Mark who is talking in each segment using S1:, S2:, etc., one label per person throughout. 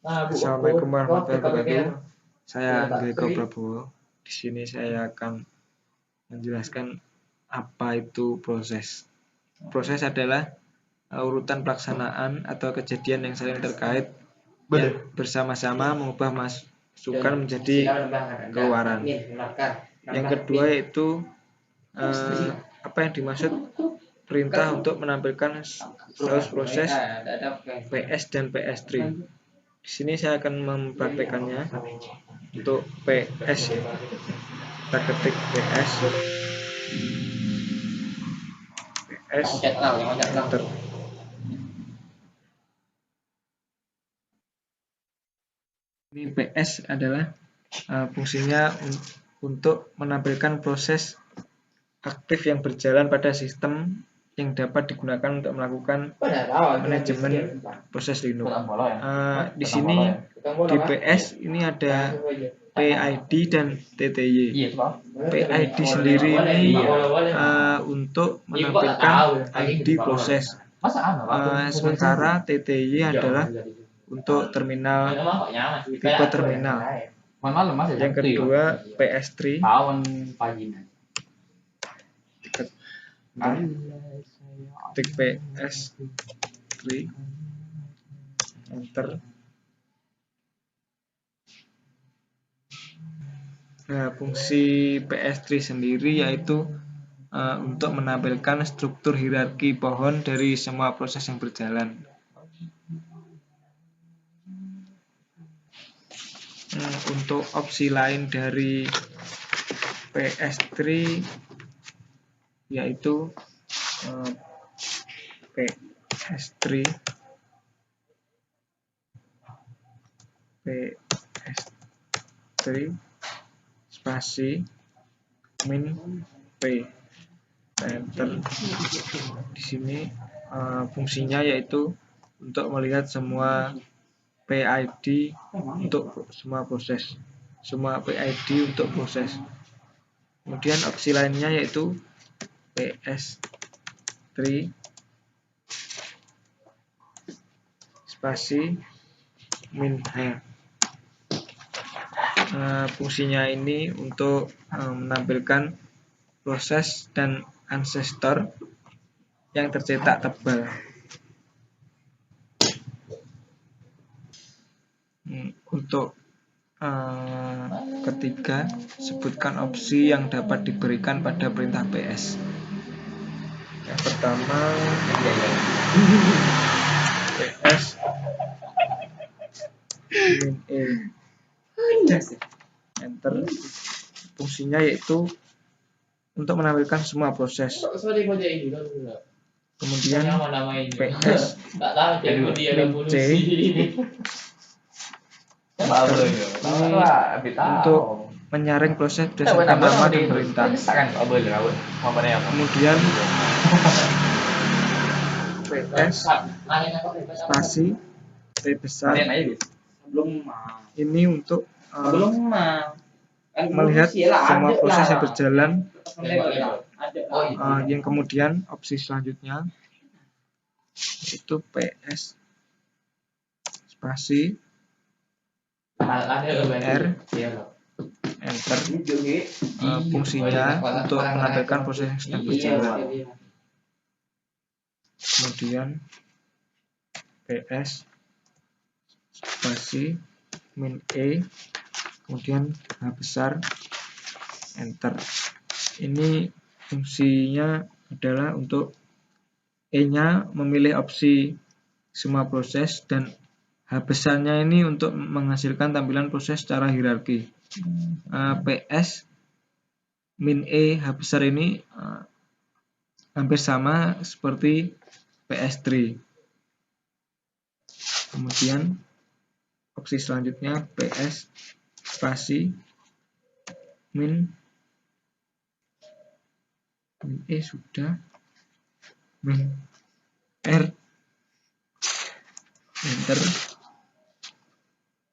S1: Assalamualaikum warahmatullahi wabarakatuh. Saya Anggego Prabowo. Di sini saya akan menjelaskan apa itu proses. Proses adalah urutan pelaksanaan atau kejadian yang saling terkait yang bersama-sama mengubah masukan menjadi keluaran. Yang kedua yaitu apa yang dimaksud perintah untuk menampilkan status proses PS dan PS3. Di sini saya akan mempraktekannya untuk PS. Kita ketik PS, enter. Ini PS adalah fungsinya untuk menampilkan proses aktif yang berjalan pada sistem yang dapat digunakan untuk melakukan manajemen proses Linux. Di sini di PS ini ada PID dan TTY. PID sendiri ini untuk menampilkan ID proses. Sementara TTY adalah untuk terminal, tipe terminal. Yang kedua PS3. Ketik PS3, enter. Nah, fungsi PS3 sendiri yaitu untuk menampilkan struktur hierarki pohon dari semua proses yang berjalan. Untuk opsi lain dari PS3 yaitu PS3 spasi min P, enter. Di sini fungsinya yaitu untuk melihat semua PID untuk semua proses, semua PID untuk proses. Kemudian opsi lainnya yaitu PS3 spasi min H. Fungsinya ini untuk menampilkan proses dan ancestor yang tercetak tebal. Untuk ketiga, sebutkan opsi yang dapat diberikan pada perintah PS. Yang pertama, PS min E, enter. Fungsinya yaitu untuk menampilkan semua proses. Kemudian PS min C untuk menyaring proses berdasarkan nama dan perintah. Kemudian PS spasi P besar ini untuk melihat semua proses yang berjalan. Yang kemudian opsi selanjutnya itu PS spasi R, enter. Fungsinya untuk menampilkan proses yang sedang berjalan. Kemudian PS spasi min E, kemudian H besar, enter. Ini fungsinya adalah untuk E-nya memilih opsi semua proses dan H besarnya ini untuk menghasilkan tampilan proses secara hierarki. PS min E H besar ini hampir sama seperti PS3. Kemudian opsi selanjutnya PS spasi min E sudah, min R, enter.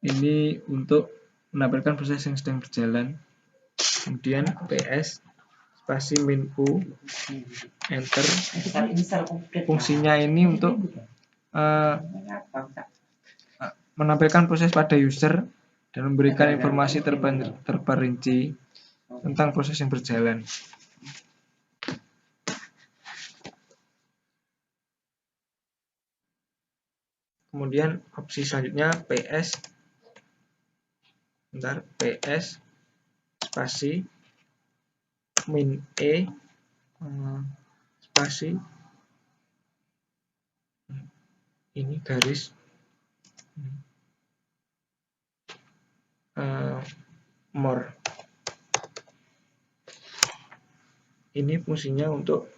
S1: Ini untuk menampilkan proses yang sedang berjalan. Kemudian PS spasi min U, enter. Fungsinya ini untuk menampilkan proses pada user dan memberikan informasi terperinci tentang proses yang berjalan. Kemudian opsi selanjutnya PS spasi min E spasi ini garis more. Ini fungsinya untuk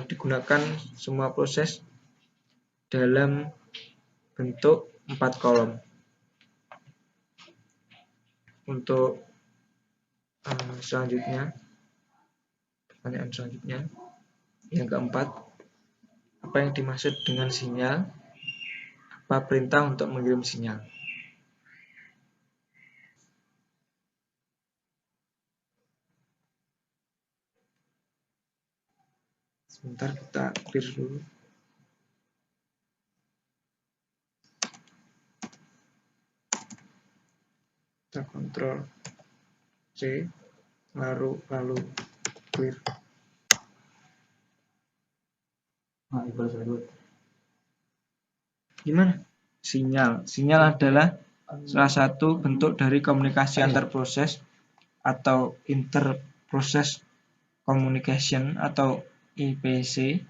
S1: digunakan semua proses dalam bentuk 4 kolom. Untuk selanjutnya, pertanyaan selanjutnya yang keempat, apa yang dimaksud dengan sinyal? Apa perintah untuk mengirim sinyal? Sebentar, kita clear dulu. Kita kontrol C, lalu clear. Gimana? Sinyal adalah salah satu bentuk dari komunikasi antar proses atau inter-process communication atau IPC.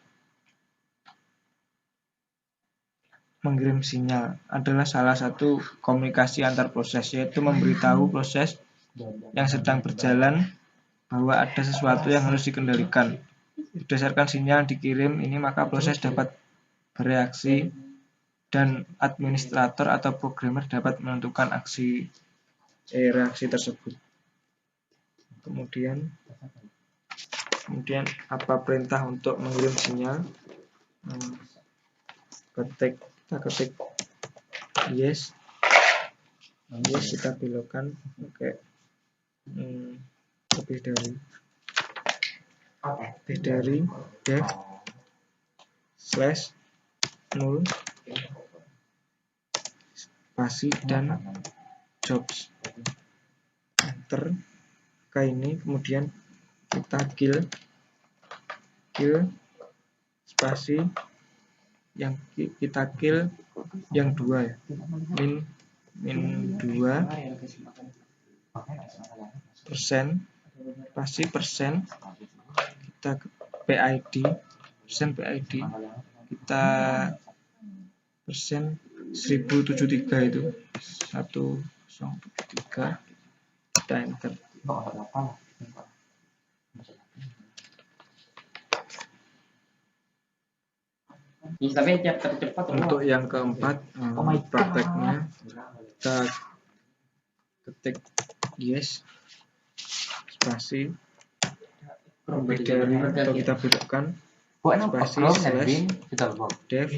S1: Mengirim sinyal adalah salah satu komunikasi antar proses, yaitu memberitahu proses yang sedang berjalan bahwa ada sesuatu yang harus dikendalikan. Berdasarkan sinyal dikirim ini, maka proses dapat bereaksi dan administrator atau programmer dapat menentukan reaksi tersebut. Kemudian apa perintah untuk mengirim sinyal? Kita ketik yes, kita belokkan pakai lebih dari def /0 spasi dan jobs, enter ke ini, kemudian kita kill spasi yang kita kill yang 2 ya, min 2 persen spasi persen, kita PID kita persen 1073 itu 1073, kita enter. Untuk yang keempat, prakteknya kita ketik yes spasi lebih dari, atau kita belokkan spasi /def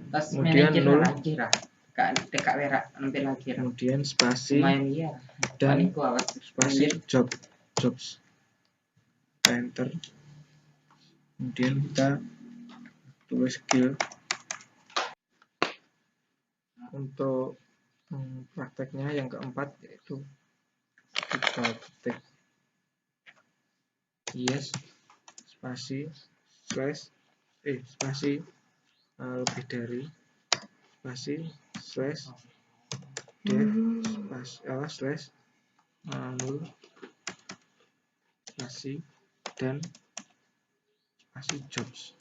S1: kemudian 0 kemudian spasi dan spasi jobs, enter. Kemudian kita tulis kill. Untuk prakteknya yang keempat, yaitu kita ketik yes spasi spasi lebih dari spasi /def spasi 0 spasi dan spasi jobs,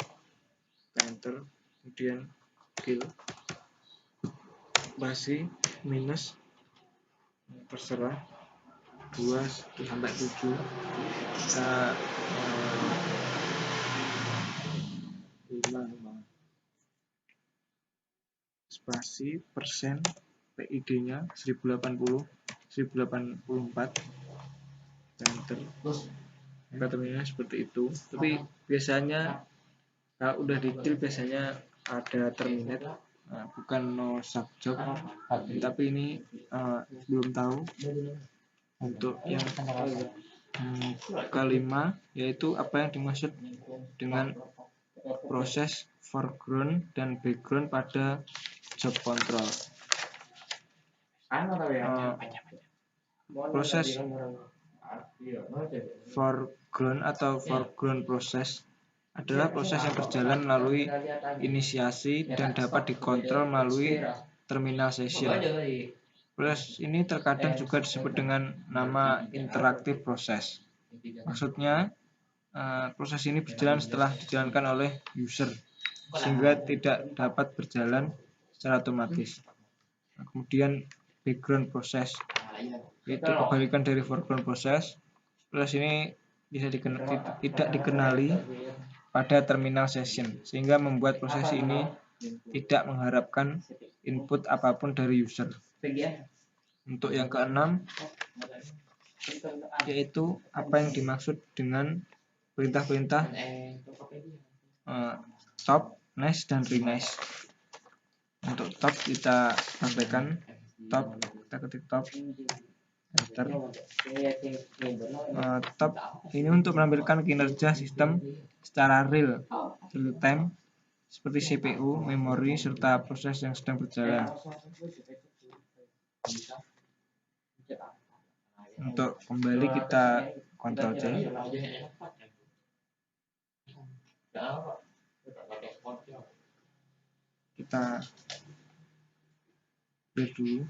S1: enter. Kemudian kill spasi minus terserah 2 sampai 7, kita spasi persen PID nya 1080 1084, enter. Terminalnya seperti itu. Tapi biasanya kalau udah detail biasanya ada terminate, bukan no subjob, tapi ini belum tahu. Untuk yang kelima, yaitu apa yang dimaksud dengan proses foreground dan background pada job control. Proses foreground atau foreground proses adalah proses yang berjalan melalui inisiasi dan dapat dikontrol melalui terminal session. Proses ini terkadang juga disebut dengan nama interaktif proses. Maksudnya, proses ini berjalan setelah dijalankan oleh user, sehingga tidak dapat berjalan secara otomatis. Kemudian background proses, yaitu kebalikan dari foreground proses. Proses ini tidak dikenali pada terminal session, sehingga membuat proses ini tidak mengharapkan input apapun dari user. Untuk yang keenam, yaitu apa yang dimaksud dengan perintah-perintah top, next, dan renice. Untuk top kita sampaikan top, kita ketik top, enter. Top ini untuk menampilkan kinerja sistem secara real time seperti CPU, memori, serta proses yang sedang berjalan. Untuk kembali kita Ctrl C. Kita break dulu.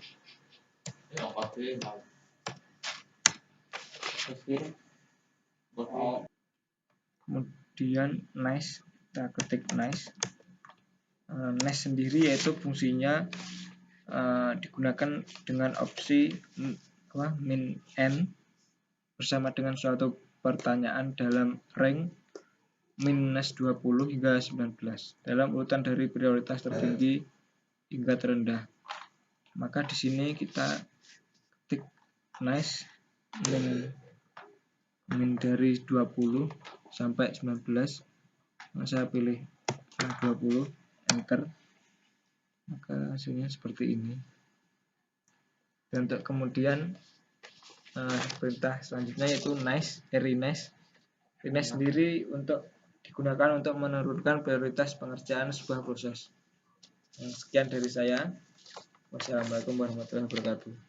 S1: Kemudian nice, kita ketik nice. Nice sendiri yaitu fungsinya digunakan dengan opsi min n bersama dengan suatu pertanyaan dalam range minus 20 hingga 19 dalam urutan dari prioritas tertinggi hingga terendah. Maka di sini kita ketik nice min dari 20 sampai 19. Saya pilih 20, enter. Maka hasilnya seperti ini. Dan untuk kemudian perintah selanjutnya yaitu nice, renice. Renice sendiri digunakan untuk menurunkan prioritas pengerjaan sebuah proses. Sekian dari saya. Wassalamualaikum warahmatullahi wabarakatuh.